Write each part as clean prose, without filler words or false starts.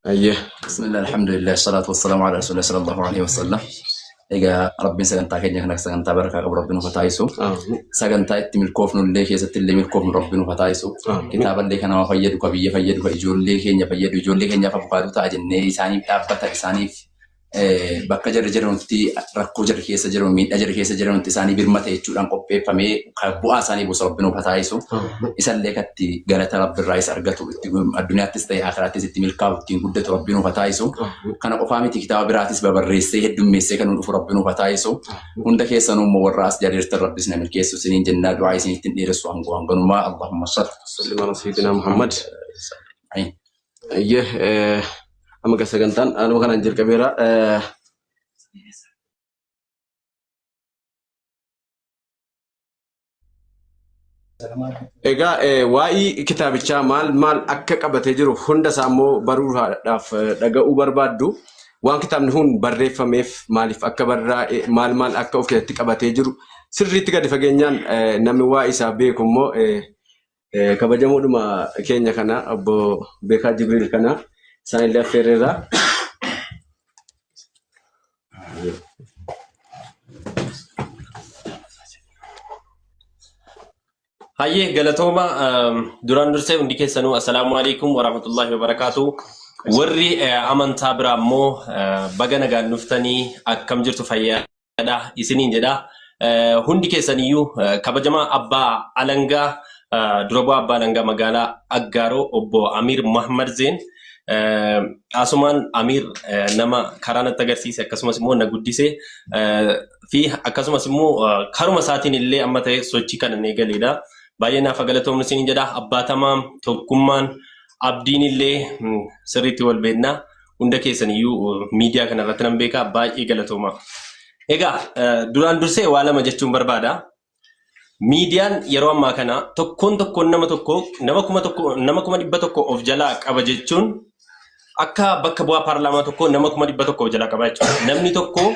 أيه. بسم الله الحمد لله الصلاة والسلام على رسول الله صلى الله عليه وسلم. إجا ربنا سجنتا كنيا كنا سجنتا بركة قبل ربنا فتايسو. سجنتا إتمي الكوف نولي كيس تلي من الكوف ربنا فتايسو. كتاب اللي كنا فيدو كبيه فيدو فيجول لي كنيا فيدو جول لي كنيا فبقارو تاجنني إساني أبتا إساني bakka jarri jirutti rakkoo jarri keessa jiru miidhaa jarri keessa jirutti isaanii birmate jechuudhaan qopheeffamee bu'aa isaanii bosa Rabbiin ufataayisu isallee katti galata Rabbiirraa isa argatu itti addunyaattis ta'e akhiraattis itti milkaa'u ittiin guddatu Rabbiin ufataayisu kana qofaa miti kitaaba biraatis babarreessee heddummeessee kan dhufu Rabbiin ufataayisu hunda keessanuu immoo warra as jaarirtan Rabbis na milkeessu isiniin jennaa du'aa isiniittiin dheeressu hanganumaa Allahumma salli ala sayyidina Muhammad. Ayyee amma sagantaan anuma kanaan jalqabeera. Egaa waa'ee kitaabichaa maal akka qabatee jiru hunda isaa immoo baruudhaaf dhaga'uu barbaaddu. Waan kitaabni kun barreeffameef maaliif akka barraa'e maal akka of keessatti qabatee jiru sirriitti gadi fageenyaan namni waa isaa beeku immoo kabajamoodhuma keenya kana obbo Beekaa Jibriil kana isaanillee affeerreerra. Hayyee galatooma duraan dursee hundi keessanuu assalaamu alaikum warahmatullahi wabarakatuh. Warri amantaa biraa immoo baga nagaan dhuftanii akkam jirtu fayyaadha isiniin jedha. Hundi keessaniyyuu kabajamaa abbaa alangaa dura bu'aa abbaa alangaa magaalaa Aggaaroo obbo Amir Muhammad Zeen asumaan Amir nama karaa natti agarsiise akkasumas immoo na guddise fi akkasumas immoo karuma isaatiin illee amma ta'e sochii kana ni galeedha. Baay'ee naaf galatoomni isiniin jedha. Abbaatamaa tokkummaan abdiin illee sirriitti wal beekna. Hunda keessaniyyuu miidiyaa kana irratti nan beeka. Baay'ee galatooma. Egaa duraan dursee waa lama jechuun barbaada. Miidiyaan yeroo ammaa kana tokkoon nama kuma 100 of jalaa qaba jechuun akka bakka bu'aa paarlaamaa tokko nama 100 of jalaa qaba jechuudha. Namni tokko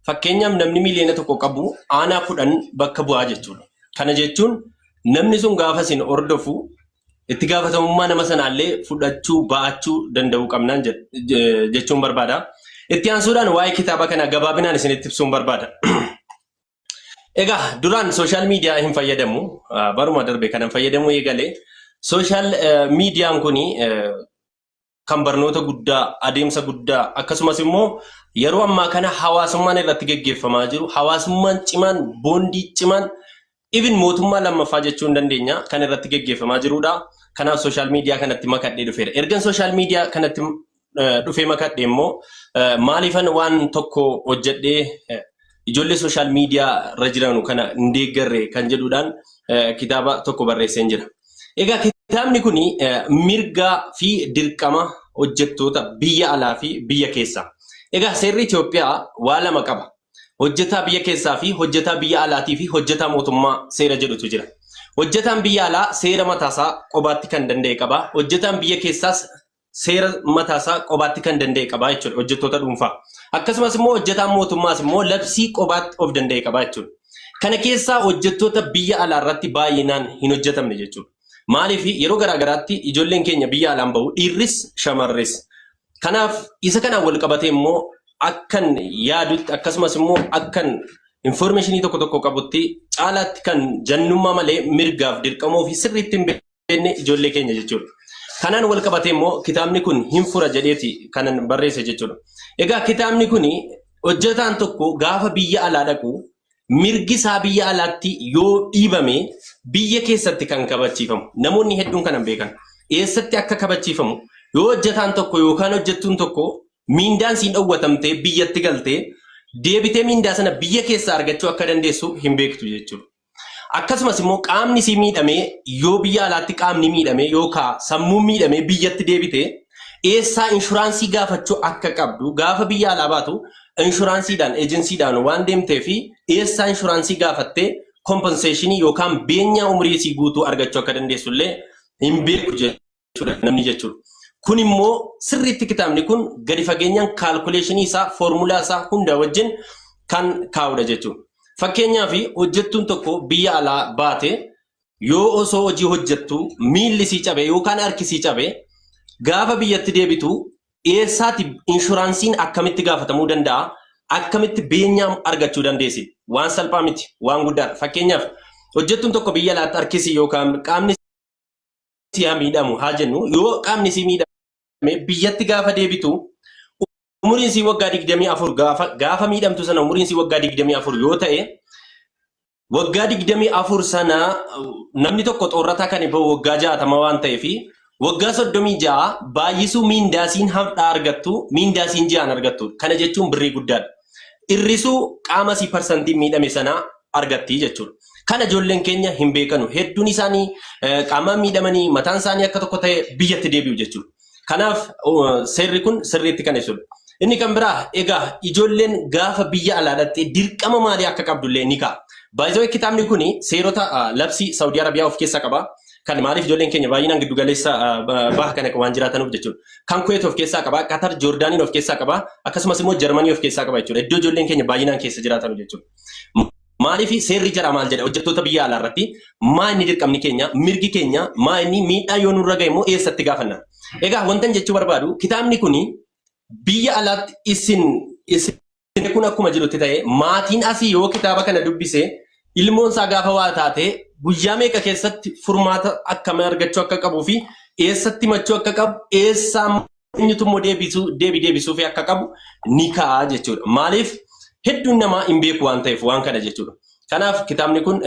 fakkeenyaaf namni miliyoona tokko qabu aanaa 10 bakka bu'aa jechuudha. Kana jechuun namni sun gaafa isin ordofu itti gaafatamummaa nama sanaallee fudhachuu baachuu danda'uu qabnaan jechuun barbaada. Itti aansuudhaan waa'ee kitaaba kana gabaabinaan isinitti ibsuun barbaada. Egaa duraan social media hin fayyadamu baruma darbe kanan fayyadamu eegalee social media kuni kan barnoota guddaa adeemsa guddaa akkasumas immoo yeroo ammaa kana hawaasummaan irratti geggeeffamaa jiru hawaasummaan cimaan boondii cimaan even mootummaa lammaffaa jechuu hin dandeenya kan irratti geggeeffamaa jirudha. Kanaaf social media kanatti makadhee dhufeera. Ergan social media kanatti dhufee makadhee immoo maaliifan waan tokko hojjedhee ijoollee social media irra jiranu kana hin deeggarre kan jedhuudhaan kitaaba tokko barreesseen jira. Egaa kitaabni kun mirgaa fi dirqama hojjettoota biyya alaa fi biyya keessaa. Egaa seerri Itoophiyaa waa lama qaba. Hojjetaa biyya keessaa fi hojjetaa biyya alaatii fi hojjetaa mootummaa seera jedhutu jira. Hojjetaan biyya alaa seera mataasaa qobaatti kan danda'e qaba. Hojjetaan biyya keessaas seera mataasaa qobaatti kan danda'e qaba jechuudha. Hojjettoota dhuunfaa. Akkasumas immoo hojjetaan mootummaas immoo labsii qobaatti of danda'e qaba jechuudha. Kana keessaa hojjettoota biyya alaa irratti baay'inaan hin hojjetamne jechuudha. Maaliif yeroo garaagaraatti ijoolleen keenya biyya alaan bahu dhiirris shamarris. Kanaaf isa kanaan wal qabatee immoo akkan yaadutti akkasumas immoo akkan informationii tokko qabutti caalaatti kan jannummaa malee mirgaaf dirqamoo fi sirriitti hin beekne ijoollee keenya jechuudha. Kanaan wal qabatee immoo kitaabni kun hin fura jedheeti kanan barreesse jechuudha. Egaa kitaabni kun hojjetaan tokko gaafa biyya alaa dhaqu mirgi isaa biyya alaatti yoo dhiibame biyya keessatti kan kabachiifamu. Namoonni hedduun kanan beekan. Eessatti akka kabachiifamu yoo hojjetaan tokko yookaan hojjettuun tokko miindaan siin dhowwatamtee biyyatti galtee deebitee miindaa sana biyya keessaa argachuu akka dandeessu hin beektu jechuudha. Akkasumas immoo qaamni si miidhamee yoo biyya alaatti qaamni miidhamee yookaan sammuun miidhamee biyyatti deebitee eessaa inshuraansii gaafachuu akka qabdu gaafa biyya alaa baatu inshuraansiidhaan ejensiidhaan waan deemtee fi eessaa inshuraansii gaafattee kompenseeshinii yookaan beenyaa umriisii guutuu argachuu akka dandeessu illee hin beeku jechuudha namni jechuudha. Kun immoo sirriitti kitaabni kun gadi fageenyaan kaalkuleeshinii isaa foormulaa isaa hunda wajjin kan kaa'udha jechuudha. Fakkeenyaaf hojjettuun tokko biyya alaa baate yoo osoo hojii hojjettu miilli sii cabe yookaan harki sii cabe gaafa biyyatti deebitu eessaati inshuraansiin akkamitti gaafatamuu danda'a? Akkamitti beenyaam argachuu dandeessi? Waan salphaa miti, waan guddaadha. Fakkeenyaaf hojjettuun tokko biyya alaatti harkisi yookaan qaamni si miidhamu haa jennu, yoo qaamni si miidhame biyyatti gaafa deebitu umuriin si waggaa 24 gaafa miidhamtu sana umuriin si waggaa 24 yoo ta'e waggaa 24 sana namni tokko xoorataa kan bahu waggaa 60 waan ta'eef waggaa 36 baay'isuu miindaasiin hafdhaa argattu miindaasiin ji'aan argattu. Kana jechuun birrii guddaadha. Irrisuu qaama si parsantii miidhame sana argatti jechuudha. Kana ijoolleen keenya hin beekanu. Hedduun isaanii qaama miidhamanii mataan isaanii akka tokko ta'e biyyatti deebi'u jechuudha. Kanaaf seerri kun sirriitti kan ibsudha. Inni kan biraa egaa ijoolleen gaafa biyya alaadhaatti dirqama maalii akka qabdullee ni ka'a. Baay'ee kitaabni kun seerota labsii Saawudii Arabiyaa of keessaa qaba. Kan maaliif ijoolleen keenya baay'inaan giddu galeessa baha kana waan jiraatanuuf jechuudha. Kan Kuwait of keessaa qaba, Qatar, Joordaaniin of keessaa qaba, akkasumas immoo Jarmanii of keessaa qaba jechuudha. Iddoo ijoolleen keenya baay'inaan keessa jiraatanu jechuudha. Maaliif seerri jara maal jedha hojjettoota biyya alaa irratti maa inni dirqamni keenya mirgi keenya maa inni miidhaa yoo nurra ga'e immoo eessatti gaafanna. Egaa wantan jechuu barbaadu kitaabni kun biyya alaatti isin kun akkuma jirutti ta'e maatiin asii yoo kitaaba kana dubbise ilmoon isaa gaafa waa taate guyyaa meeqa keessatti furmaata akkamii argachuu akka qabuu fi eessatti machuu akka qabu eessaa eenyutummoo deebisuu fi akka qabu ni ka'a jechuudha. Maaliif hedduun namaa hin beeku waan ta'eef waan kana jechuudha. Kanaaf kitaabni kun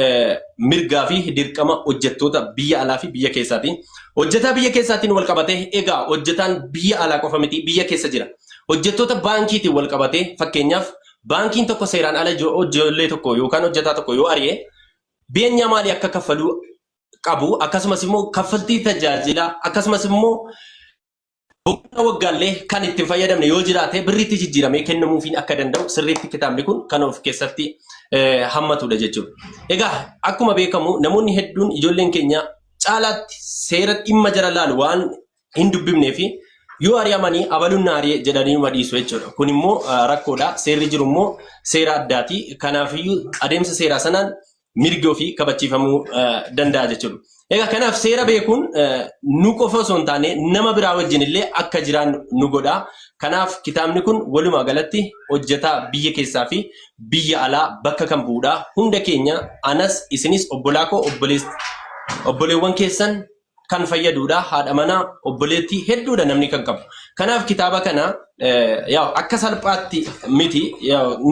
mirgaa fi dirqama hojjettoota biyya alaa fi biyya keessaatiin hojjetaa biyya keessaatiin wal qabatee egaa hojjetaan biyya alaa qofa miti biyya keessa jira. Hojjettoota baankiitiin wal qabatee fakkeenyaaf baankiin tokko seeraan ala ijoollee tokko yookaan hojjetaa tokko yoo ari'e beenyaa maalii akka kaffaluu qabu akkasumas immoo kaffaltii tajaajila akkasumas immoo waggaallee kan itti fayyadamne yoo jiraate birriitti jijjiiramee kennamuufiin akka danda'u sirriitti kitaabni kun kan of keessatti hammatudha jechuudha. Egaa akkuma beekamu namoonni hedduun ijoolleen keenya caalaatti seera dhimma jara laalu waan hin dubbifnee fi yoo ari'amanii abaluun naaree jedhanii madhiisu jechuudha. Kun immoo rakkoodha. Seerri jiru immoo seera addaati. Kanaafiyyuu adeemsa seeraa sanaan mirgi ofii kabachiifamuu danda'a jechuudha. Egaa kanaaf seera beekuun nu qofa osoo hin taane nama biraa wajjin illee akka jiraan nu godha. Kanaaf kitaabni kun walumaa galatti hojjetaa biyya keessaa fi biyya alaa bakka kan bu'uudha. Hunda keenya anas isinis obbolaa koo obboleewwan keessan kan fayyaduudha. Haadha manaa obboleettii hedduudha namni kan qabu. Kanaaf kitaaba kana akka salphaatti miti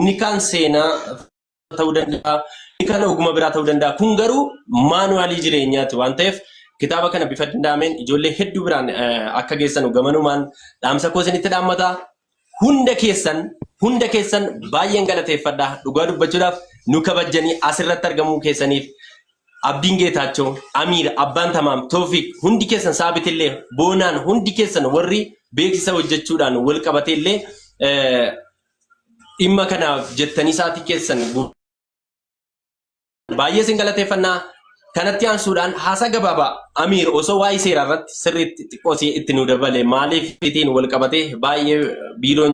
ni kan seenaa ta'uu danda'a. Kan ogummaa biraa ta'uu danda'a. Kun garuu maanuwaalii jireenyaati waan ta'eef kitaaba kana bifa danda'ameen ijoollee hedduu biraan akka geessan gamanumaan dhaamsa koo isinitti dhaammata. Hunda keessan baay'een galateeffadha. Dhugaa dubbachuudhaaf nu kabajanii asirratti argamuu keessaniif Abdiin Geetaachoo, Amiir, Abbaan Tamaam, Toofiq hundi keessan Saabitillee Boonaan hundi keessan warri beeksisa hojjechuudhaan wal qabateellee dhimma kanaaf jettanii saatii keessan baay'ee isin galateeffannaa. Kanatti aansuudhaan haasaa gabaabaa Amiir osoo waa'ee seeraa irratti sirriitti xiqqoosii itti nu dabale maaliif ittiin wal qabatee baay'ee biiroon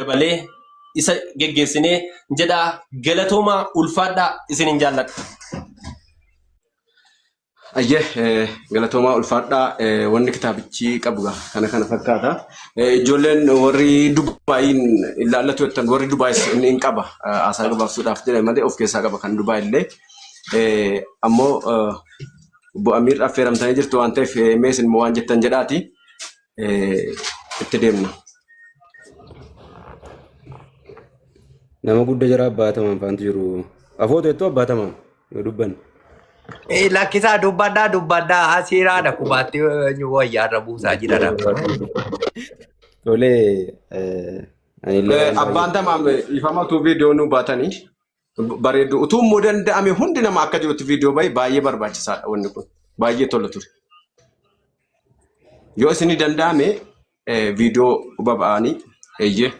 dabalee isa geggeessinee jedha galatoomaa ulfaadhaa isinin jaalladha. Ayyee galatoomaa ulfaadhaa wanni kitaabichi qabu kana fakkaata. Ijoolleen warri Dubaayin ilaallatu jettan warri Dubaayis inni qaba haasaa gabaabsuudhaaf jedhame malee of keessaa qaba kan Dubaayillee. Ammoo Amiir affeeramtanii jirtu waan ta'eef mees immoo waan jettan jedhaati itti deemna. Nama guddaa jira Abbaatamaan faantu jiru. Afoota jettoo Abbaatamaan yoo dubbanne. Lakkisaa dubbaddaa asiiraadha kubaatti wayyaarra buusaa jira. Tolee. Abbaan Tamaam ifamatu viidiyoo nu baatanii. Bareedu utuu immoo danda'ame hundi nama akka jirutti viidiyoo baay'ee barbaachisaadha wanni kun baay'ee tola ture. Yoo isin danda'ame viidiyoo baba'anii eeyyee.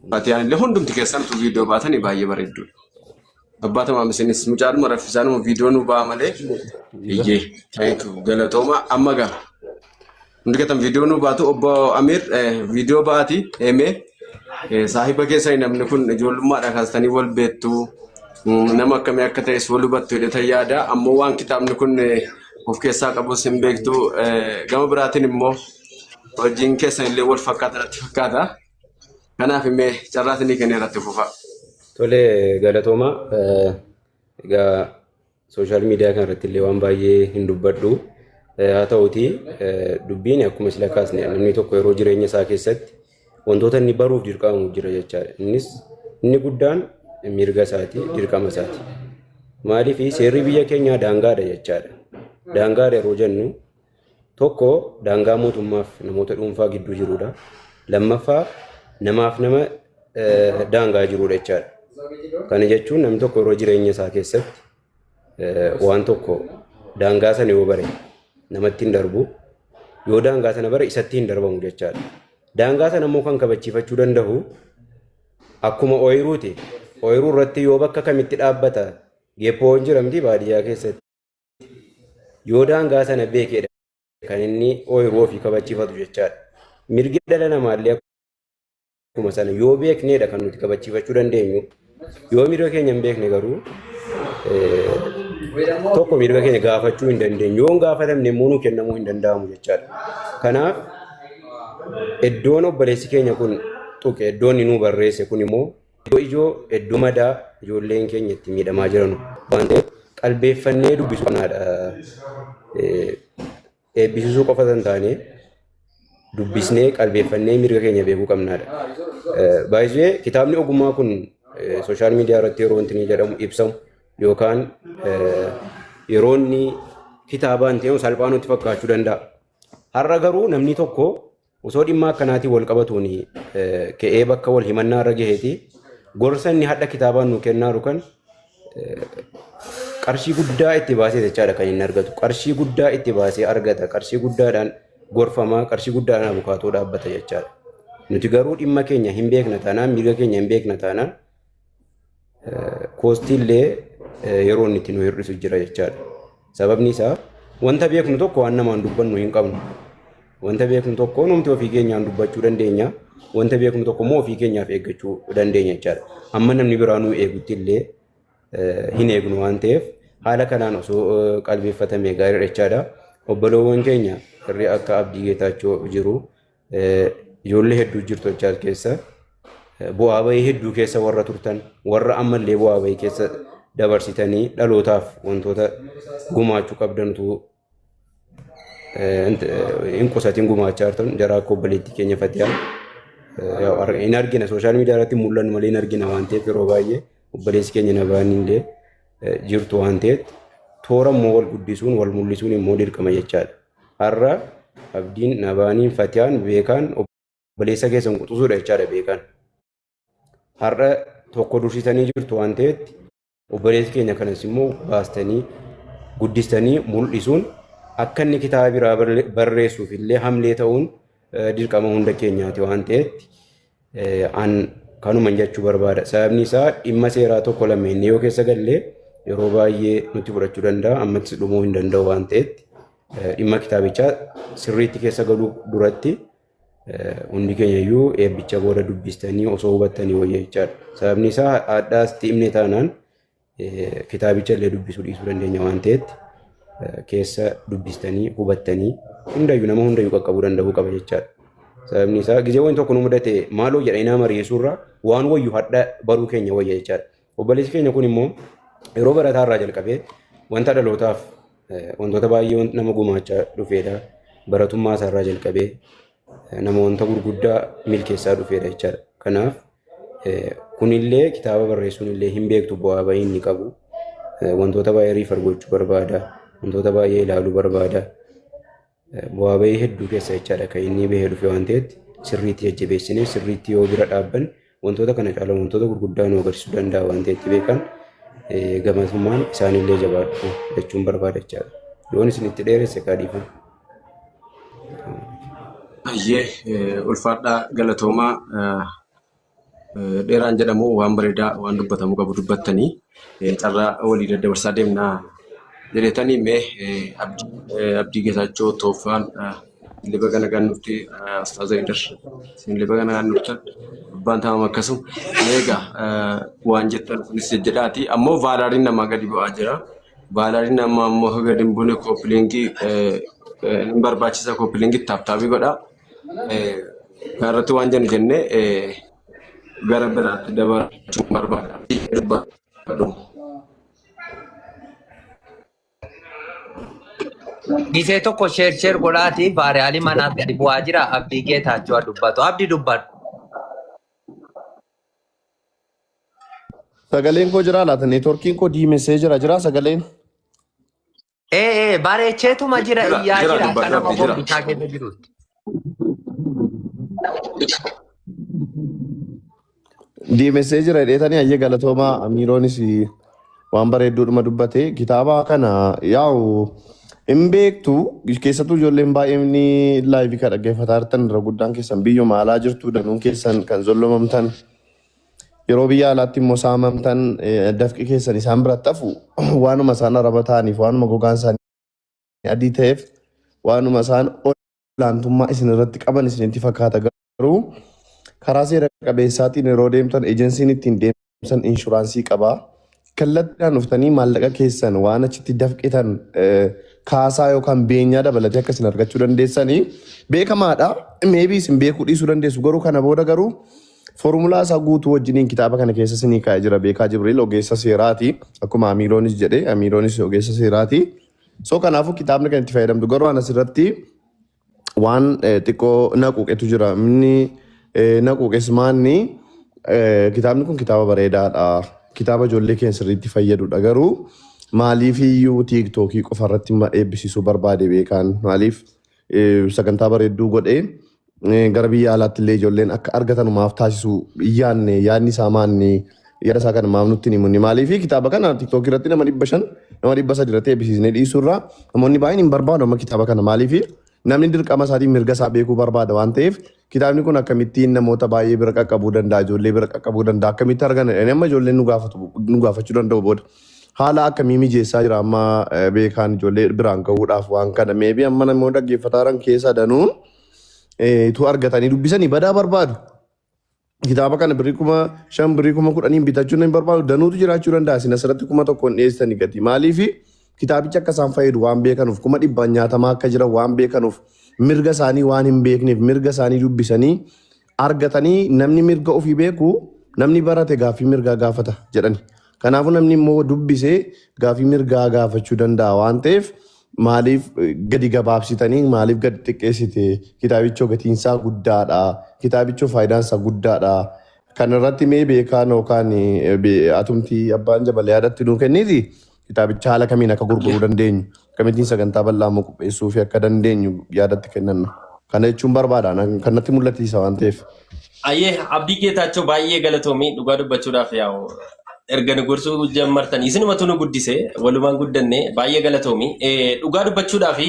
Baatiyaan illee hundumti keessantu viidiyoo baatanii baay'ee bareeddu. Abbaa Tamaam isinis mucaadhuma raffisaanuma viidiyoo nu ba'a malee eeyyee ta'etu galatooma amma gaha. Hundi keessan viidiyoo nu baatu obbo Amiir viidiyoo ba'aati eemee. Saahiba keessa namni kun ijoollummaadha kaastanii wal beektu nama akkamii akka ta'es wal hubattu hidhatan yaada ammoo waan kitaabni kun of keessaa qabus hin beektu gama biraatiin immoo hojiin keessan illee wal fakkaata. Kanaaf immoo carraas inni kennee irratti fufa. Tole galatooma. Egaa sooshaal miidiyaa kanarratti illee waan baay'ee hin dubbadhu. Haa ta'uutii dubbiin akkuma sila kaasne namni tokko yeroo jireenya isaa keessatti wantoota inni baruuf dirqamu jira jechaadha. Inni guddaan mirga isaati, dirqama isaati. Maaliif seerri biyya keenyaa daangaadha jechaadha. Daangaadha yeroo jennu tokko daangaa mootummaaf namoota dhuunfaa gidduu jirudha. Lammaffaa namaaf nama daangaa jirudha jechaadha. Kana jechuun namni tokko yeroo jireenya isaa keessatti waan tokko daangaa sana yoo bare namatti hin darbu, yoo daangaa sana bare isatti hin darbamu jechaadha. Daangaa sana immoo kan kabachiifachuu danda'u akkuma ooyiruuti. Ooyiruu irratti yoo bakka kamitti dhaabbata geephoon jiramti baadiyyaa keessatti. Yoo daangaa sana beekedha kan inni ooyiruu ofii kabachiifatu jechaadha. Mirgi dhala namaallee akkuma sana yoo beeknedha kan nuti kabachiifachuu dandeenyu. Yoo mirga keenya hin beekne garuu tokko mirga keenya gaafachuu hin dandeenyu. Yoo hin gaafatamne immoo nuu kennamuu hin danda'amu jechaadha. Kanaaf iddoon obboleessi keenya kun tuqe iddoon inni nuu barreesse kun immoo iddoo iddoo madaa ijoolleen keenya itti miidhamaa jiran waan ta'eef qalbeeffannee dubbisuu qabnaadha. Eebbisuu qofa kan taane dubbisnee qalbeeffannee mirga keenya beekuu qabnaadha. Baay'ee kitaabni ogummaa kun sooshaal miidiyaa irratti yeroo wanti jedhamu ibsamu yookaan yeroo inni kitaabaan ta'e salphaan nutti fakkaachuu danda'a. Har'a garuu namni tokko osoo dhimma akkanaatiin wal qabatuun ka'ee bakka wal himannaa irra gaheeti gorsa inni hadha kitaabaan nu kennaaru kan qarshii guddaa itti baasee jechaadha kan inni argatu. Qarshii guddaa itti baasee argata. Qarshii guddaadhaan gorfamaa, qarshii guddaadhaan abukaatoo dhaabbata jechaadha. Nuti garuu dhimma keenya hin beekna taanaan, mirga keenya hin beekna taanaan koostiillee yeroo inni itti nu hir'isu jira jechaadha. Sababni isaa wanta beeknu tokko waan namaan dubbannu hin qabnu. Wanta beeknu tokko numti ofii keenyaan dubbachuu dandeenya. Wanta beeknu tokko immoo ofii keenyaaf eeggachuu dandeenya jechaadha. Amma namni biraa nu eegutti illee hin eegnu waan ta'eef haala kanaan osoo qalbeeffatame gaariidha jechaadha. Obboloowwan keenya irree akka Abdii Geetaachoo jiru ijoollee hedduu jirtu jechaadha keessa bu'aa bahii hedduu keessa warra turtan warra ammallee bu'aa bahii keessa dabarsitanii dhalootaaf wantoota gumaachuu qabdantu hin qusatiin gumaachaa jirtan jaraa akka obboleettii keenya Fatiyaan hin argina sooshaal miidiyaa irratti mul'annu malee hin argina waan ta'eef yeroo baay'ee obboleessi keenya Nabaaniillee jirtu waan ta'eef toora immoo wal guddisuun wal mul'isuun immoo dirqama jechaadha. Har'a Abdiin Nabaaniin Fatiyaan beekaan obboleessa keessan quxisuudha jechaadha beekaan. Har'a tokko dursitanii jirtu waan ta'eef obboleessi keenya kanas immoo baastanii guddistanii mul'isuun akka inni kitaaba biraa barreessuuf illee hamlee ta'uun dirqama hunda keenyaati waan ta'eef an kanuman jechuu barbaada. Sababni isaa dhimma seeraa tokko lameen yoo keessa gallee yeroo baay'ee nutti fudhachuu danda'a ammas dhumuu hin danda'u waan ta'eef dhimma kitaabichaa sirriitti keessa galuu duratti hundi keenya iyyuu eebbicha booda dubbistanii osoo hubattanii wayya jechaadha. Sababni isaa haadhaas himne taanaan kitaabicha illee dubbisuu dhiisuu dandeenya waan ta'eef keessa dubbistanii hubattanii hundayyuu nama hundayyuu qaqqabuu danda'uu qaba jechaadha. Sababni isaa gizeewwan tokko nu mudate maaloo jedhanii nama mari'isuurraa waan wayyu hadha baruu keenya wayya jechaadha. Obboleessi keenya kun immoo yeroo barataa irraa jalqabee wanta dhalootaaf wantoota baay'ee nama gumaachaa dhufeedha. Baratummaa isaa irraa jalqabee nama wanta gurguddaa milkeessaa dhufeedha jechaadha. Kanaaf kunillee kitaaba barreessuun illee hin beektu bu'aa bahii inni qabu. Wantoota baay'ee riifar gochuu barbaada. Wantoota baay'ee ilaaluu barbaada. Bu'aa bahii hedduu keessa jechaadha kan inni bahee dhufe waan ta'eef sirriitti jajjabeessinee sirriitti yoo bira dhaabban wantoota kana caalan wantoota gurguddaa nu agarsiisuu danda'a waan ta'eef beekan gamasumaan isaanillee jabaadhu jechuun barbaada jechaadha. Yoon isin itti dheeresse kaadhiifama. Ayyee ulfaadhaa galatoomaa dheeraan jedhamu waan bareedaa waan dubbatamu qabu dubbattanii carraa walii daddabarsaa deemnaa jedhetanii mee Abdii Geetaachoo Tooffaan liba kana kan nuti Astaaza Indar isin liba kana kan nuti abbaan taa'am akkasuma eegaa waan jettan kunis jedhaati ammoo vaalaariin namaa gadi bu'aa jira. Vaalaariin namaa ammoo gadi hin buune koopiliingii hin barbaachisa koopiliingii taaptaabii godhaa. Karatu waan jennu jenne gara biraatti dabalachuu barbaada. Gisee tokko sheer godhaati vaariyaalii manaaf gadi bu'aa jira abdii geetaachuu dubbatu. Abdii dubbadhu. Sagaleen koo jira laata neetworkiin koo diimessee jira sagaleen. Bareecheetuma jira iyyaa jira akka nama bitaa keessa jirutti. Diimessee jira dheetanii hayyee galatoomaa Amiiroonis waan bareedduudhuma dubbate kitaaba kana yaa'u hin beektu keessattuu ijoolleen baay'een laayivii kan dhaggeeffataa jirtan irra guddaan keessan biyyuma alaa jirtu danuun keessan kan zollomamtan yeroo biyya alaatti immoo saamamtan dafqi keessan isaan biratti hafu waanuma isaan araba ta'aniif waanuma gogaan isaanii adii ta'eef waanuma isaan olaantummaa isin irratti qaban isinitti fakkaata garuu karaa seera qabeessaatiin yeroo deemtan ejensiin ittiin deemsan inshuraansii qabaa. Kallattiidhaan dhuftanii maallaqa keessan waan achitti dafqitan kaasaa yookaan beenyaa dabalatee akka isin argachuu dandeessanii beekamaadha. Meebii isin beekuu dhiisuu dandeessu garuu kana booda garuu foormulaa isaa guutuu wajjiniin kitaaba kana keessa isinii kaa'ee jira. Beekaa Jibriil ogeessa seeraati. Akkuma Amiiroonis jedhe Amiiroonis ogeessa seeraati. So kanaafuu kitaabni kan itti fayyadamtu garuu anas irratti waan xiqqoo naquuqetu jira. Inni naquuqes maanni kitaabni kun kitaaba bareedaadha. Kitaaba ijoollee keenya sirriitti fayyadudha garuu maaliif iyyuu tiiktookii qofa irratti eebbisiisuu barbaade beekaan maaliif sagantaa bareedduu godhee gara biyya alaatti illee ijoolleen akka argatanumaaf taasisu yaadni isaa maanni yaada isaa kana maaf nutti himunni maaliif kitaaba kana tiiktookii irratti nama 500 nama 300 irratti eebbisiisnee dhiisuurraa namoonni baay'een hin barbaadu amma kitaaba kana maaliif namni dirqama isaatiin mirga isaa beekuu barbaada waan ta'eef kitaabni kun akkamittiin namoota baay'ee bira qaqqabuu danda'a ijoollee bira qaqqabuu danda'a akkamitti argan amma ijoolleen nu gaafachuu danda'u booda haala akkamii mijeessaa jira amma beekaan ijoollee biraan gahuudhaaf waan kana meebii amma namoota dhaggeeffataa keessa danuun tu argatanii dubbisanii badaa barbaadu. Kitaaba kana birrii 5,000 birrii 10,000 bitachuu hin barbaadu danuutu jiraachuu danda'a isin asirratti 1,000 dhiyeessanii gati maaliifi kitaabicha akka isaan fayyadu waan beekanuuf 100 nyaatamaa akka jiran waan beekanuuf mirga isaanii waan hin beekneef mirga isaanii dubbisanii argatanii namni mirga ofii beeku namni barate gaaffii mirgaa gaafata jedhani. Kanaafuu namni immoo dubbisee gaaffii mirgaa gaafachuu danda'a waan ta'eef maaliif gadi gabaabsitanii maaliif gadi xiqqeessite kitaabichoo gatiinsaa guddaadha kitaabichoo faayidaansaa guddaadha. Kan irratti mee beekaan yookaan atumtii abbaan jabalee yaadatti nuu kenniti. Kitaabicha haala kamiin akka gurguruu dandeenyu akkamittiin sagantaa bal'aa qopheessuu fi akka dandeenyu yaadatti kennanna. Kana jechuun barbaada kan natti mul'atiisa waan ta'eef. Ayyee abdii geetaachoo baay'ee galatoomii dhugaa dubbachuudhaaf yaa'u erga nu gorsuu jammartan isinumatu nu guddise walumaan guddanne baay'ee galatoomii dhugaa dubbachuudhaaf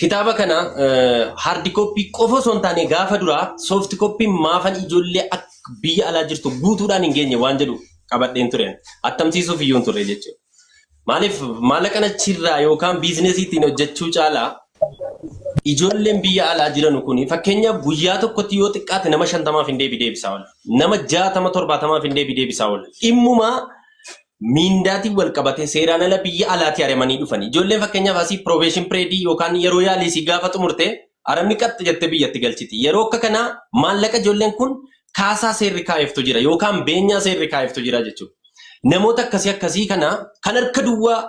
kitaaba kana haardi kooppii qofa osoo hin taane gaafa duraa soofti kooppii maafan ijoollee biyya alaa jirtu guutuudhaan hin geenye waan jedhu qabadheen tureen attamsiisuuf iyyuu hin turre jechuudha. Maaliif maallaqa achirraa yookaan biizinesiitiin hojjechuu caalaa ijoolleen biyya alaa jiran kun fakkeenyaaf guyyaa tokkotti yoo xiqqaate nama 50 hin deebisaa oola. Nama 60 70 hin deebisaa oola. Dhimmuma miindaatiin wal qabatee seeraan ala biyya alaatti ari'amanii dhufanii. Ijoolleen fakkeenyaaf asii probation period yookaan yeroo yaalii gaafa xumurte arabni qaxxi jettee biyyatti galchiti. Yeroo akka kanaa maallaqa ijoolleen kun kaasaa seerri kaa'eeftu jira yookaan beenyaa seerri kaa'eeftu jira jechuudha. Namoota akkasii kana kan harka duwwaa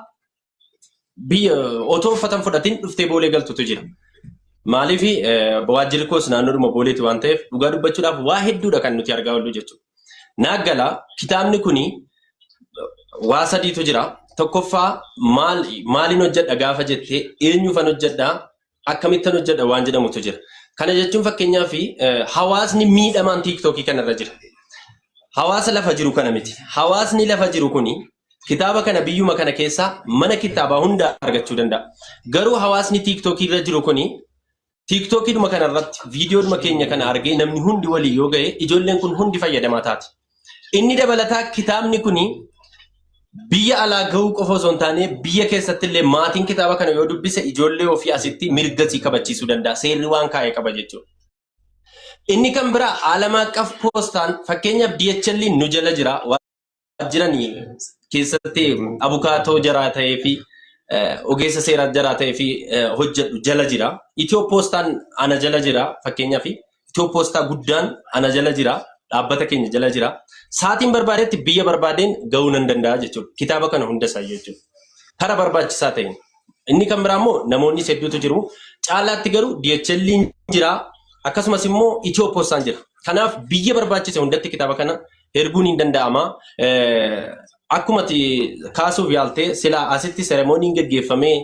biyya otoo uffatan fudhatiin dhuftee boolee galtutu jira. Maaliif waajjirri koos naannoodhuma booleeti waan ta'eef dhugaa dubbachuudhaaf waa hedduudha kan nuti argaa oollu jechuudha. Naaggalaa kitaabni kuni waa sadiitu jira. Tokkoffaa maaliin hojjedha gaafa jettee eenyuufan hojjedha akkamittan hojjedha waan jedhamutu jira. Kana jechuun fakkeenyaaf hawaasni miidhamaan tiiktookii kanarra jira. Hawaasa lafa jiru kana miti. Hawaasni lafa jiru kuni kitaaba kana biyyuma kana keessaa mana kitaabaa hunda argachuu danda'a. Garuu hawaasni tiiktookii irra jiru kuni tiiktookiidhuma kanarratti viidiyoodhuma keenya kana argee namni hundi walii yoo ga'e ijoolleen kun hundi fayyadamaa taati. Inni dabalataa kitaabni kuni biyya alaa gahuu qofa osoo hin taane biyya keessatti illee maatiin kitaaba kana yoo dubbise ijoollee ofii asitti mirgasii kabachiisuu danda'a. Seerri waan kaa'ee qaba jechuudha. Inni kan biraa Alamaa Aqaf Poostaan fakkeenyaaf DHL nu jala jira waan jiranii keessatti abukaatoo jaraa ta'ee fi ogeessa seeraa jaraa ta'ee fi hojjedhu jala jira. Itiyoo poostaan ana jala jira fakkeenyaaf Itiyoo poostaa guddaan ana jala jira dhaabbata keenya jala jira. Sa'aatiin barbaadetti biyya barbaadeen gahuu nan danda'a jechuudha. Kitaaba kana hunda isaa jechuudha. Kara barbaachisaa ta'een. Inni kan biraa immoo namoonni hedduutu jiru. Caalaatti garuu DHL jira akkasumas immoo Itiyoo poostaan jira. Kanaaf biyya barbaachise hundatti kitaaba kana erguun hin danda'ama. Akkuma kaasuuf yaaltee silaa asitti seremooniin gaggeeffamee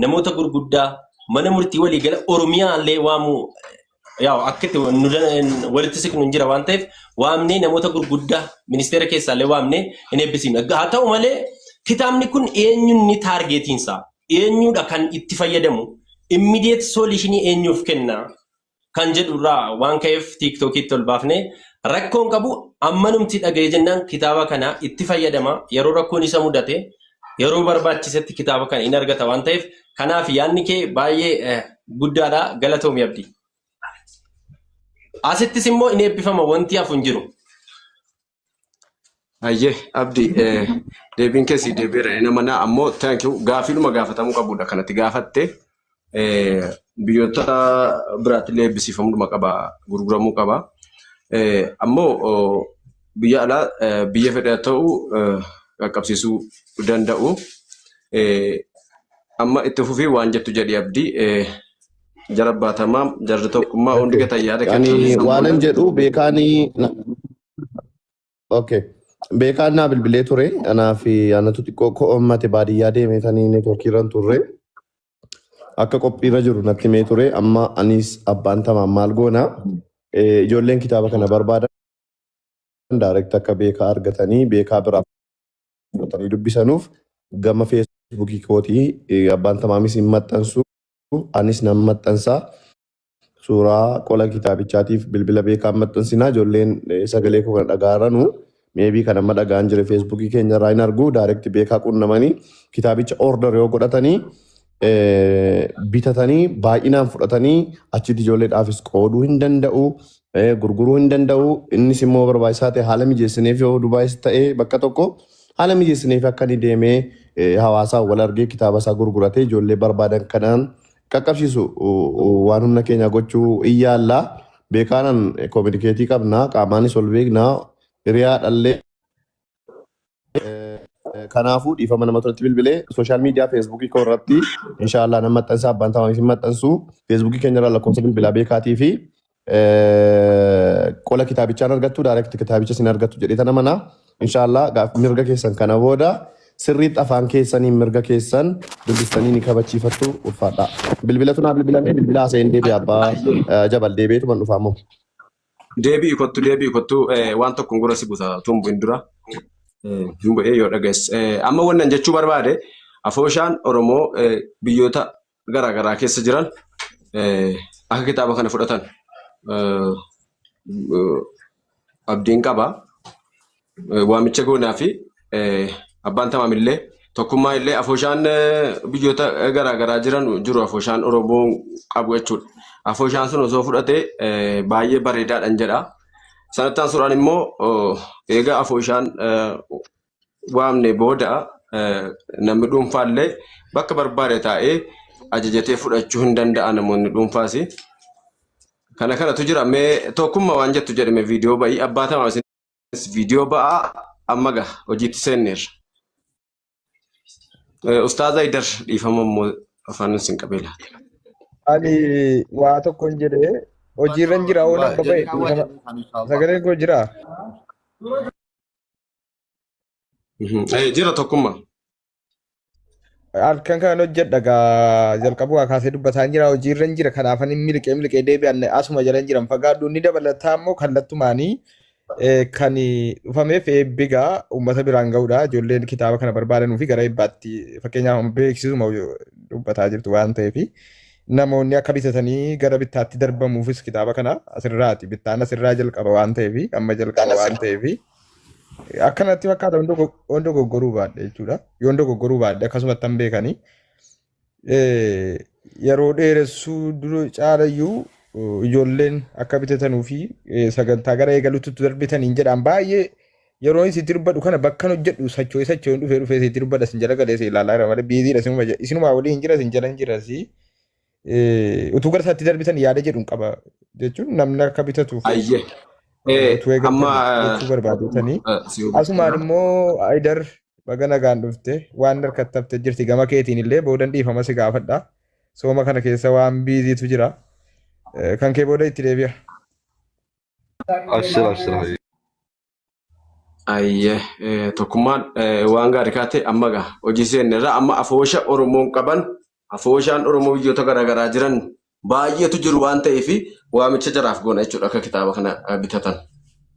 namoota gurguddaa mana murtii walii gala Oromiyaa illee waamu akkatti walitti siqnu hin jira waan ta'eef waamnee namoota gurguddaa ministeera keessaa illee waamnee hin eebbisiifne. Haa ta'u malee kitaabni kun eenyuun ni taargeetiinsa eenyuudha kan itti fayyadamu immediate solutionii eenyuuf kenna kan jedhurraa waan ka'eef tiiktookiitti ol baafnee rakkoon qabu ammanumti dhaga'ee jennaan kitaaba kana itti fayyadama yeroo rakkoon isa mudate yeroo barbaachisetti kitaaba kana in argata waan ta'eef kanaaf yaadni kee baay'ee guddaadha galatoomii abdii. Asittis immoo in eebbifama wanti hafu hin jiru. Ayyee abdii deebiin keessi deebiira nama naa ammoo thank you gaafiidhuma gaafatamuu qabudha kanatti gaafatte biyyoota biraatti illee eebbisiifamuu qaba gurguramuu qaba. Ammoo biyya alaa biyya fedhaa ta'u qaqqabsiisuu danda'u. Amma itti fufii waan jettu jedhi abdii jara baatamaa jarri tokkummaa hundi gata yaada kennu. Waanan jedhu beekaanii okay. Beekaan naa bilbilee ture anaa fi anatu xiqqoo ko'ommate baadiyyaa deemetanii neetwoorkii irra turre akka qophiirra jiru natti himee ture amma anis abbaan tamaan maal goona ijoolleen kitaaba kana barbaadan direct akka beekaa argatanii beekaa biraa fudhatanii dubbisanuuf gama feesbuukii kootii abbaan tamaamis hin maxxansu anis nan maxxansaa suuraa qola kitaabichaatiif bilbila beekaa maxxansinaa ijoolleen sagalee koo kana dhagaaranu maybe kan amma dhagaan jire feesbuukii keenya irraa hin argu direct beekaa qunnamanii kitaabicha order yoo godhatanii bitatanii baay'inaan fudhatanii achitti ijoolleedhaafis qooduu hin danda'u gurguruu hin danda'u innis immoo barbaachisaa ta'e haala mijeessineef yoo Dubaayis ta'e bakka tokko haala mijeessineef akka inni deemee hawaasaan wal argee kitaaba isaa gurguratee ijoollee barbaadan kanaan qaqqabsiisu waan humna keenya gochuu iyyaallaa beekaanan kominikeetii qabnaa qaamaanis ol beeknaa hiriyaa dhallee kanaafuu dhiifama nama turatti bilbilee sooshaal miidiyaa feesbuukii koo irratti inshaallah nama maxxansaa abbaan tamaamis hin maxxansu feesbuukii keenya irraa lakkoofsa bilbilaa beekaatii fi qola kitaabichaan argattu direct kitaabicha sin argattu jedhee tana mana inshaallah mirga keessan kana booda sirriitti afaan keessanii mirga keessan dubbistanii ni kabachiifattu ulfaadha. Bilbilatu naa bilbilamee bilbila haasa'een deebii abbaa jabal deebiitu man dhufaamu. Deebii kottu waan tokko gura si buusa tumbu indura. Tumbu yoo dhageess. Amma wannan jechuu barbaade afooshaan Oromoo biyyoota garaagaraa keessa jiran akka kitaaba kana fudhatan abdiin qaba. Waamicha goonaa fi abbaan tamaamillee tokkummaa illee afooshaan biyyoota garaagaraa jiran jiru afooshaan Oromoo qabu jechuudha. Afooshaan sun osoo fudhatee baay'ee bareedaadhaan jedha. Sanattaan suuraan immoo egaa afooshaan waamne booda namni dhuunfaallee bakka barbaade taa'ee ajajatee fudhachuu hin danda'a namoonni dhuunfaas. Kana kanatu jira mee tokkummaa waan jettu jedhame viidiyoo ba'ii abbaa tamaamis viidiyoo ba'aa amma gaha hojiitti seenneerra. Ustaaza Idar dhiifama immoo afaan sin qabee laata. Ani waa tokko hin jedhee hojiirra hin jira oolan babay'e sagaleen koo jira. Jira tokkummaa. Halkan kan hojjedha gaa jalqabuu waa kaasee dubbataa jira hojiirra hin jira kanaafan hin miliqee deebi'an asuma jala hin jiran fagaadhu inni dabalataa immoo kallattumaanii kan dhufameef eebbigaa uummata biraan ga'uudha ijoolleen kitaaba kana barbaadanuu fi gara eebbaatti fakkeenyaaf beeksisuma dubbataa jirtu waan ta'eef namoonni akka bitatanii gara bittaatti darbamuufis kitaaba kana asirraati bittaan asirraa jalqaba waan ta'eef amma jalqaba waan ta'eef akkanatti fakkaata hunda goggoruu baadhe jechuudha yoo hunda goggoruu baadhe akkasumatti han beekanii yeroo dheeressuu dura caalayyuu ijoolleen akka bitatanuu fi sagantaa gara eegaluutti darbitaniin jedhaan baay'ee yeroo isin dubbadhu kana bakka hojjedhu socho'ee dhufee isin dubbadha isin jala galee isin ilaalaa jira malee biiziidha isinuma waliin jira isin jala hin jirasi. Utuu gara isaatti darbitan yaada jedhuun qaba jechuun namni akka bitatuuf. Ayyee. Utuu eeggachuu barbaadotanii. Asumaan immoo Aydar baga nagaan dhufte waan harkatti haftee jirti gama keetiin illee boodan dhiifama si gaafadha. Sooma kana keessa waan biiziitu jira. Kan kee booda itti deebi'a. Ayyee tokkummaan waan gaarii kaate amma gaa hojii seenerra amma afoosha Oromoon qaban afooshaan Oromoo biyyoota garaagaraa jiran baay'eetu jiru waan ta'eef waamicha jaraaf goona jechuudha akka kitaaba kana bitatan.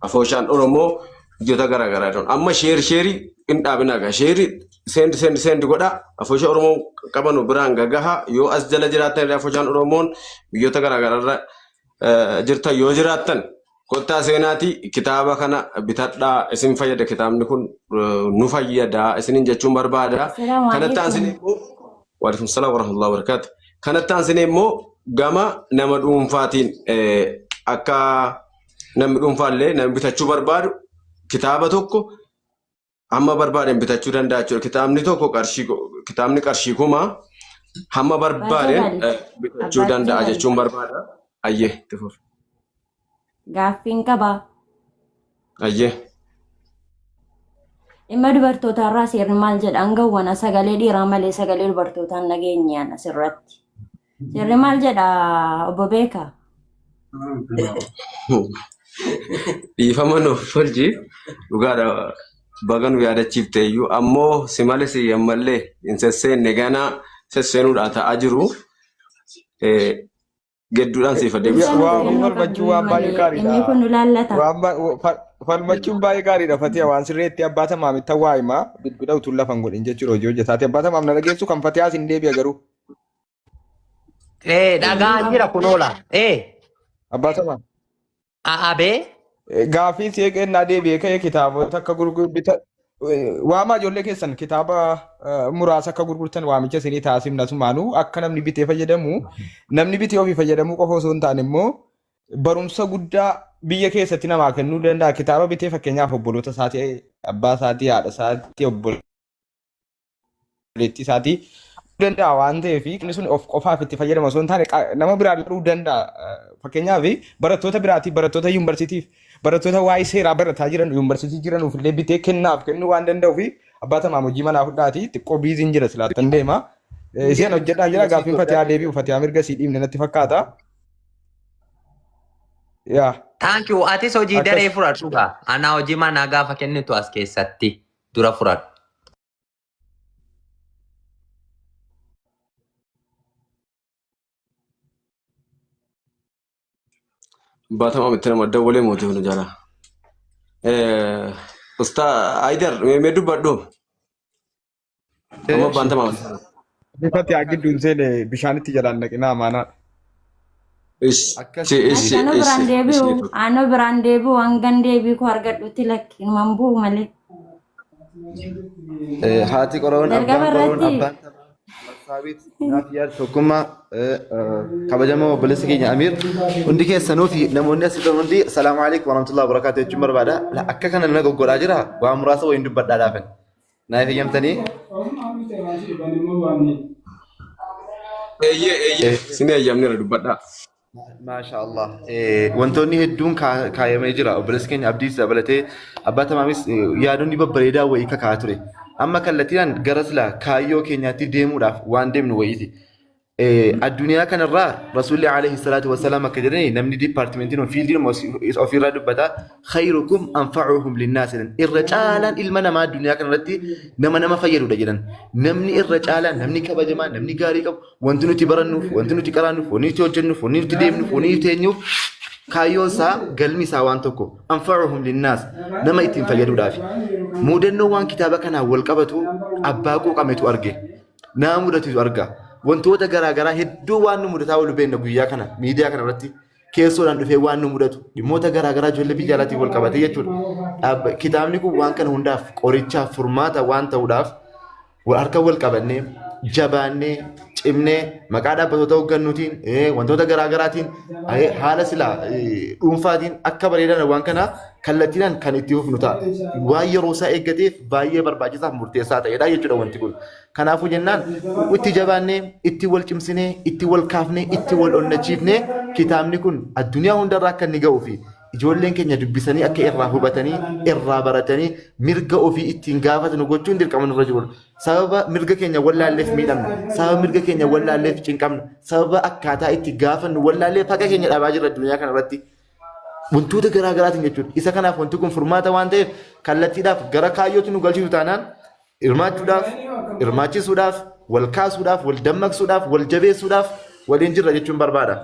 Afooshaan Oromoo biyyoota garaagaraa jiran amma sheerii hin dhaabina gaa sheerii seendi godha afoosha Oromoo qaban biraan gagaha yoo as jala jiraatan afooshaan Oromoon biyyoota garaagaraa jirtan yoo jiraatan. Kottaa seenaati kitaaba kana bitadhaa isin fayyada kitaabni kun nu fayyada isinin jechuun barbaada. Kanatti aansinee immoo waalaikum salaam warahmatullahi wabarakatuh. Kanatti aansinee immoo gama nama dhuunfaatiin akka namni dhuunfaallee namni bitachuu barbaadu kitaaba tokko hamma barbaaden bitachuu danda'a jechuudha. Kitaabni qarshii kuma hamma barbaaden bitachuu danda'a jechuun barbaada. Ayyee tifuuf. Gaaffiin qaba. Ayyee. Dhimma dubartootaarraa seerri maal jedha hangawwana sagalee dhiiraa malee sagalee dubartootaan nageenyaan asirratti. Seerri maal jedha obbo Beekaa? Dhiifama nuuf tolchi dhugaadha baga nu yaadachiifte iyyuu ammoo si malee si ammallee hin sesseenne ganaa sesseenuudhaan ta'aa jiru. Gedduudhaan sifa deebisu. Falmachuun waan baay'ee gaariidha. Inni kun ilaallata. Falmachuun baay'ee gaariidha. Fatee waan sirreetti abbaata maamitta waa'imaa bilbila utuu lafan godhin jechuudha hojii hojjetaati. Abbaata maamna dhageessu kan fatee as hin deebi'a garuu. Dhagaan jira kunoola. Abbaata maam. Abee. Gaaffii seeqennaa deebi'ee ka'ee kitaabota akka gurgurbitan. Waamaa ijoollee keessan kitaaba muraasa akka gurgurtan waamicha isinii taasifna sumaanuu akka namni bitee fayyadamu namni bitee ofii fayyadamuu qofa osoo hin taane immoo barumsa guddaa biyya keessatti namaa kennuu danda'a. Kitaaba bitee fakkeenyaaf obboloota isaatii abbaa isaatii haadha isaatii obboleettii isaatii danda'a waan ta'eef inni sun of qofaaf itti fayyadama osoo hin taane nama biraa dhuu danda'a. Fakkeenyaaf barattoota biraatiif barattoota yuunivarsiitiif barattoota waa'ee seeraa barataa jiran yuunivarsiitii jiranuuf illee bitee kennaaf kennuu waan danda'uuf abbaata maam hojii manaa fudhaati xiqqoo biiziin jira silaatan deema. Isiin hojjedhaa jira gaaffiin Fatihaa deebi'u Fatihaa mirga sii dhiibne natti fakkaata. Thank you. Atis hojii daree fudhadhu gaa. Anaa hojii manaa gaafa kennitu as keessatti dura fudhadhu. Baata maamitti nama dawwalee mootii hunda jala. Ustaa Aydar mee dubbadhu. Amma baanta maamitti. Bifatti haa gidduun seene bishaanitti jalaan naqinaa amaanaa. Ano biraan deebi'u hangan deebii koo argadhutti lakkiin man bu'u malee. Haati qoroon abbaan qoroon abbaan Saabit Naafiyyaar tokkummaa kabajamoo obboleessa keenya Amiir hundi keessanuu fi namoonni as jiran hundi salaamu alaikum warahmatullahi wabarakatuh jechuun barbaada. Akka kana na goggodhaa jira waan muraasa wayiin dubbadhaa dhaafan. Naaf eeyyamtanii. Eeyyee sin eeyyamneera dubbadhaa. Masha Allah. Wantoonni hedduun kaayamee jira obboleessi keenya Abdiis dabalatee abbaa tamaamis yaadonni babbareedaa wayii kakaa ture. Amma kallattiidhaan gara silaa kaayyoo keenyaatti deemuudhaaf waan deemnu wayiiti. Addunyaa kanarraa Rasuulli alayhi salaatu wassalaam akka jedhani namni dipaartimentiin fiildiin ofirraa dubbata khayrukum anfa'uhum linnaas jedhan irra caalaan ilma namaa addunyaa kanarratti nama fayyadudha jedhan. Namni irra caalaan namni kabajamaa namni gaarii qabu wanti nuti barannuuf wanti nuti qaraannuuf wanti nuti hojjennuuf wanti nuti deemnuuf wanti nuti teenyuuf kaayyoon isaa galmi isaa waan tokko anfa'uhum linnaas nama ittiin fayyadudhaaf. Mudannoo waan kitaaba kanaa wal qabatu abbaa quuqametu arge nama mudatutu arga. Wantoota garaagaraa hedduu waan nu mudataa wal beekna guyyaa kana miidiyaa kana irratti keessoodhaan dhufee waan nu mudatu dhimmoota garaagaraa ijoollee biyya alaatiin wal qabate jechuudha. Kitaabni kun waan kana hundaaf qorichaaf furmaata waan ta'uudhaaf harka wal qabannee jabaannee cimnee maqaa dhaabbatoota hooggannuutiin wantoota garaagaraatiin haala silaa dhuunfaatiin akka bareedan waan kana kallattiidhaan kan itti fufnu ta'a. Waan yeroo isaa eeggateef baay'ee barbaachisaaf murteessaa ta'edha jechuudha wanti kun. Kanaafuu jennaan itti jabaannee, itti wal cimsinee, itti wal kaafnee, itti wal onnachiifnee kitaabni kun addunyaa hundarraa akka inni ga'uu fi ijoolleen keenya dubbisanii akka irraa hubatanii, irraa baratanii mirga ofii ittiin gaafatan gochuun dirqama nurra jirudha. Sababa mirga keenya wallaalleef miidhamna, sababa mirga keenya wallaalleef cinqamna, sababa akkaataa itti gaafannu wallaalleef haqa keenya dhabaa jirra addunyaa kanarratti. Wantoota garaagaraatiin jechuudha. Isa kanaaf wanti kun furmaata waan ta'eef kallattiidhaaf gara kaayyootti nu galchisu taanaan hirmaachuudhaaf, hirmaachisuudhaaf, wal kaasuudhaaf, wal dammaqsuudhaaf, wal jabeessuudhaaf waliin jirra jechuun barbaada.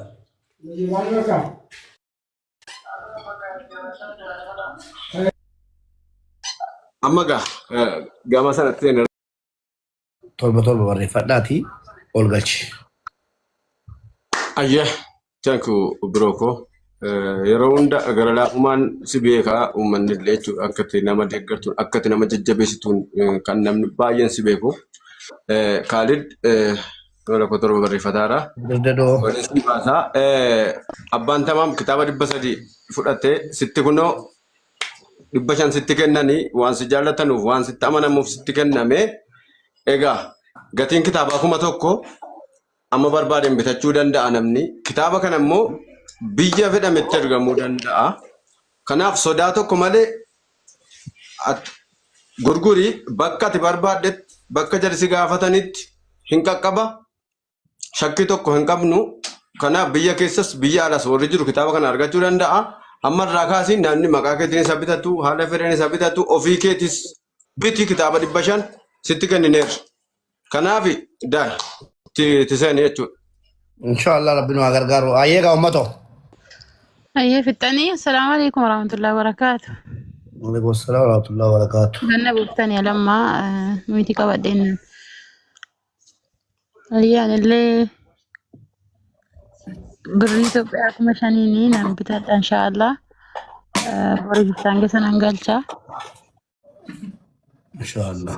Amma gama sanatti torba barreeffadhaati ol galchi. Ayyee janku birooko yeroo hunda gara laafumaan si beekaa uummanni illee jechuudha akkatti nama deeggartuun akkatti nama jajjabeessituun kan namni baay'een si beeku. Khalid wala ko torba barreeffataadha. Abbaan tamaam kitaaba 300 fudhatee sitti kunoo 500 sitti kennanii waan si jaallatanuuf waan sitti amanamuuf sitti kenname egaa gatiin kitaabaa 1,000 amma barbaadeen bitachuu danda'a namni kitaaba kana immoo biyya fedhametti argamuu danda'a kanaaf sodaa tokko malee gurgurii bakka ati barbaaddetti bakka jarsi gaafatanitti hin qaqqaba shakkii tokko hin qabnu kanaaf biyya keessas biyya alas warri jiru kitaaba kana argachuu danda'a. Amma irraa kaasiin namni maqaa keetiin isa bitatu, haala fedhan isa bitatu, ofii keetis biti kitaaba 500 sitti kennineerra. Kanaaf tiseen jechuudha. Inshallah rabbiin waa gargaaru. Ayyeegaa uummatoo. Ayyee fixxanii assalaamu alaikum warahmatullahi wabarakaatu. Waalaikum assalaam warahmatullahi wabarakaatu. Ganna buuftanii alammaa nuti qabadheen. Ayyaan illee birrii Itoophiyaa 5,000 nan bitadha inshaallah. Borii bittaan keessa nan galcha. Inshallah.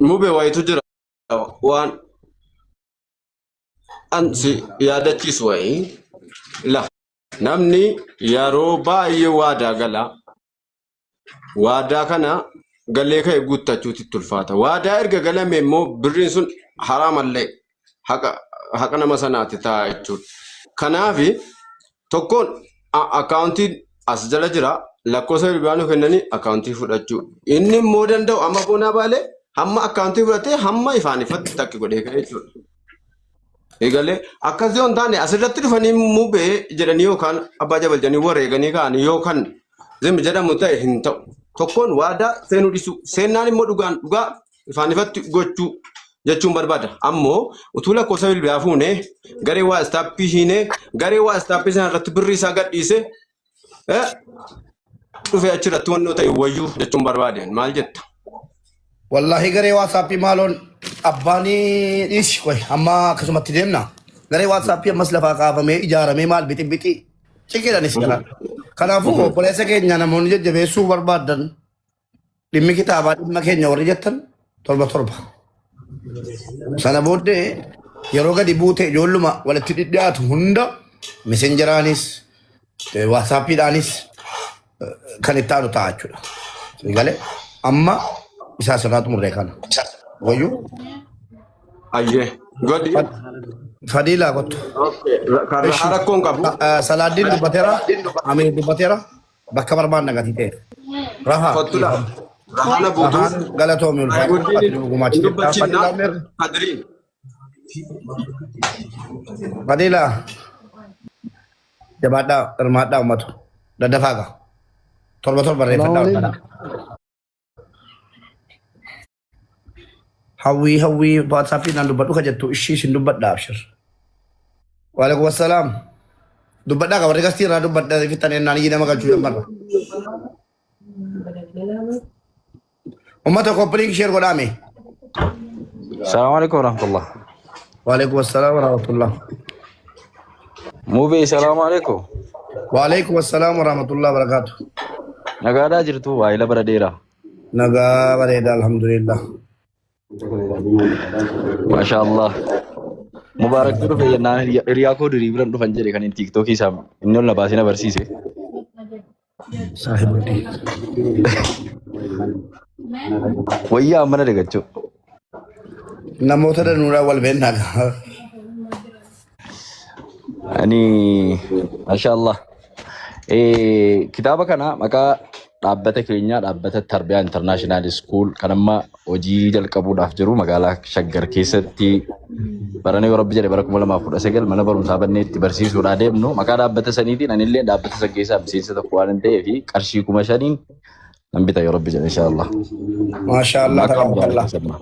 Mube wayitu jira waan ansi yaadachiisu wayii la namni yeroo baay'ee waadaa gala waadaa kana galee ka'e guuttachuutti tulfaata waadaa erga galame immoo birriin sun haraamallee haqa nama sanaati ta'a jechuudha. Kanaaf tokkoon akkaawuntiin as jala jira lakkoofsa bilbilaa kennanii akkaawuntii fudhachuu inni immoo danda'u amma boonaa baalee hamma akkaawuntii fudhatee hamma ifaan ifatti takki godhee ka'e jechuudha. Egalee akkasii yoo hin taane asirratti dhufanii mubee jedhanii yookaan abbaa jabaljanii wareeganii ka'anii yookaan zimmi jedhamu ta'e hin ta'u. Tokkoon waadaa seenuu dhiisu seenaan immoo dhugaa ifaan ifatti gochuu jechuun barbaada. Ammoo utuu lakkoofsa bilbilaa fuunee garee waa istaappii hiinee garee waa istaappii sana irratti birrii isaa gadhiisee dhufee achirratti wannoo ta'e wayyuu jechuun barbaadeen maal jetta? Wallahi garee waatsaappii maaloon abbaanii dhiisi qoy amma akkasumatti deemna. Garee waatsaappii ammas lafaa kaafamee ijaaramee maal bixi ciqiidhanis jala. Kanaafuu obboleessa keenya namoonni jajjabeessuu barbaadan dhimmi kitaabaa dhimma keenya warri jettan torba. Sana booddee yeroo gadi buute ijoolluma walitti dhidhiyaatu hunda mesenjeraanis waasaappiidhaanis kan itti aanu ta'a jechuudha. Galee amma isaa sirnaatu murree kana. Wayyuu. Ayyee. Godi. Fadilaa kottu. Rakkoon qabu. Salaaddiin dubbateera. Amiin dubbateera. Bakka barbaadna gatii ta'e. Rahaa. Kottula. Rahana buutuuf. Galatoomi ulfaatu. Fadilaa. Jabaadhaa hirmaadhaa uummatu. Daddafaaga. Torba barreeffadhaa. Hawwii WhatsApp naan dubbadhu ka jettu ishii sin dubbadhaa abshir. Waalaikum assalaam. Dubbadhaa ka warri gastii irraa dubbadhaa fittan ennaan iyyii nama galchuu jammarra. Ummata koppiliin sheer godhaame. Assalamu alaikum warahmatullah. Waalaikum assalaam warahmatullah. Mubee assalamu alaikum. Waalaikum assalaam warahmatullah barakatuh. Nagaadaa jirtu waayila bara dheeraa. Nagaa bareeda alhamdulillah. Masya Allah. Mubarak dulu ya nah Riako dari bulan depan jadi kan ini TikTok sama ini lah bahasanya bersih sih. Sahib Budi. Wah iya mana deh gacu. Namoota danuuraa wal beeknaa. Ini Masya Allah. Kitaaba kana maka dhaabbata keenya dhaabbata Tarbiyaa International School kan amma hojii jalqabuudhaaf jiru magaalaa Shaggar keessatti baranii Rabbi jedhe bara 2019 mana barumsaa banneetti barsiisuudhaa deemnu maqaa dhaabbata saniitiin anillee dhaabbata san keessaa miseensa tokko waan ta'eef qarshii 5,000 nan bita yoo Rabbi jedhe inshallah. Maashaallah tabarakallah.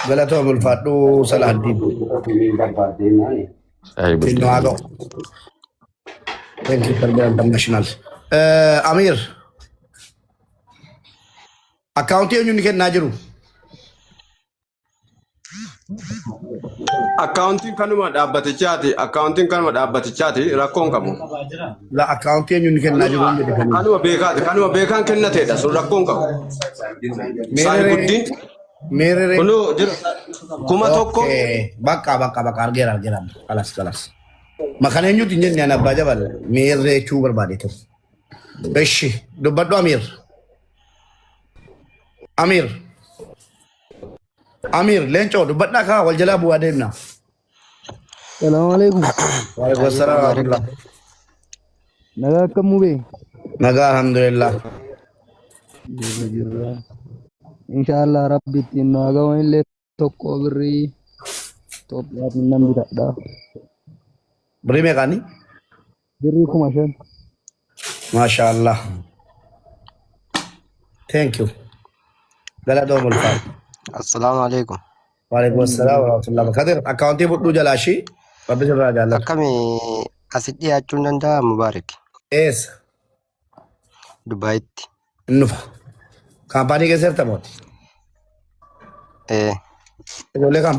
Galatoom ulfaadhu Salaaddiin. Tinnoado. Thank you Tarbiyaa International. Amir. Akkaawuntii eenyuun kennaa jiru? Akkaawuntiin kanuma dhaabbatichaati rakkoon qabu. La akkaawuntii eenyuun kennaa jiru? Kanuma beekaan kennateedha sun rakkoon qabu. Saayii guddiin. Meerere. Kunoo jira 1,000. Bakka argeera. Kalas. Makan eenyuuti hin jenne abbaa jabal meerree jechuu barbaade ta'u. Eshi dubbadhu Amir leencoo dubbadhaa kaa wal jalaa bu'aa deemna. Assalamualaikum. Waalaikumsalam warahmatullah. Nagaa akkamuu bee? Nagaa alhamdulillah. Inshallah rabbi ittiin nu hagawan illee tokko birrii Itoophiyaaf nan bitadha. Birrii meeqaani? Birrii 5,000. Mashaallah. Thank you. Galatoom ulfaadhu. Assalamualaikum. Waalaikumsalam warahmatullah. Kadir akkaawuntii fudhuu jalaashii rabbi sirraa jaallatu. Akkami asitti dhiyaachuun danda'a Mubaarak? Eessa? Dubaayitti. Nufa. Kaampaanii keessa jirta mooti? Ee. Ijoollee kaampaanii.